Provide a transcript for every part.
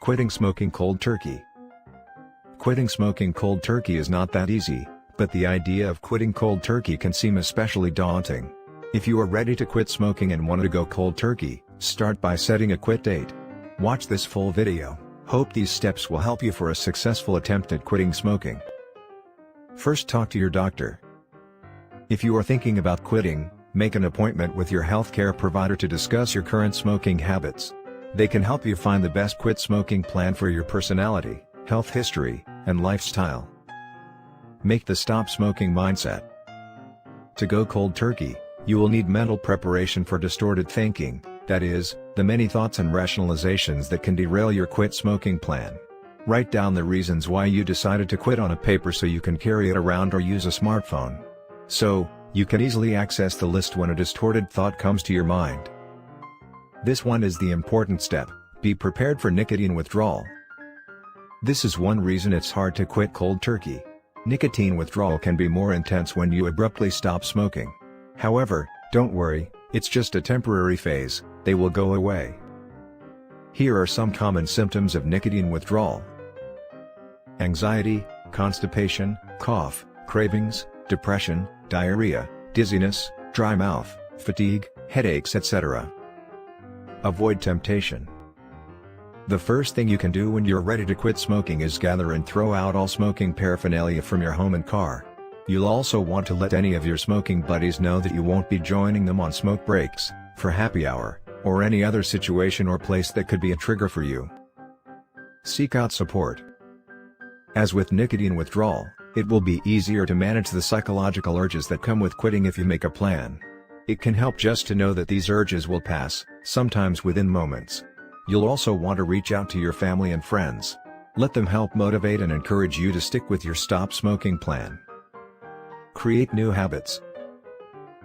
Quitting smoking cold turkey. Quitting smoking cold turkey is not that easy, but the idea of quitting cold turkey can seem especially daunting. If you are ready to quit smoking and want to go cold turkey, start by setting a quit date. Watch this full video. Hope these steps will help you for a successful attempt at quitting smoking. First, talk to your doctor. If you are thinking about quitting, make an appointment with your healthcare provider to discuss your current smoking habits. They can help you find the best quit smoking plan for your personality, health history, and lifestyle. Make the stop smoking mindset. To go cold turkey, you will need mental preparation for distorted thinking, that is, the many thoughts and rationalizations that can derail your quit smoking plan. Write down the reasons why you decided to quit on a paper so you can carry it around or use a smartphone. So, you can easily access the list when a distorted thought comes to your mind. This one is the important step: be prepared for nicotine withdrawal. This is one reason it's hard to quit cold turkey. Nicotine withdrawal can be more intense when you abruptly stop smoking. However, don't worry, it's just a temporary phase, they will go away. Here are some common symptoms of nicotine withdrawal: anxiety, constipation, cough, cravings, depression, diarrhea, dizziness, dry mouth, fatigue, headaches, etc. Avoid temptation. The first thing you can do when you're ready to quit smoking is gather and throw out all smoking paraphernalia from your home and car. You'll also want to let any of your smoking buddies know that you won't be joining them on smoke breaks, for happy hour, or any other situation or place that could be a trigger for you. Seek out support. As with nicotine withdrawal, it will be easier to manage the psychological urges that come with quitting if you make a plan. It can help just to know that these urges will pass, sometimes within moments. You'll also want to reach out to your family and friends. Let them help motivate and encourage you to stick with your stop smoking plan. Create new habits.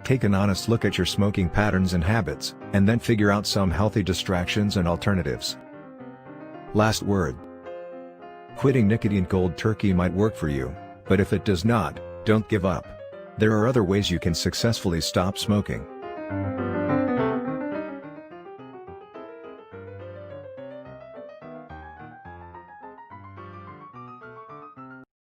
Take an honest look at your smoking patterns and habits, and then figure out some healthy distractions and alternatives. Last word. Quitting nicotine cold turkey might work for you, but if it does not, don't give up. There are other ways you can successfully stop smoking.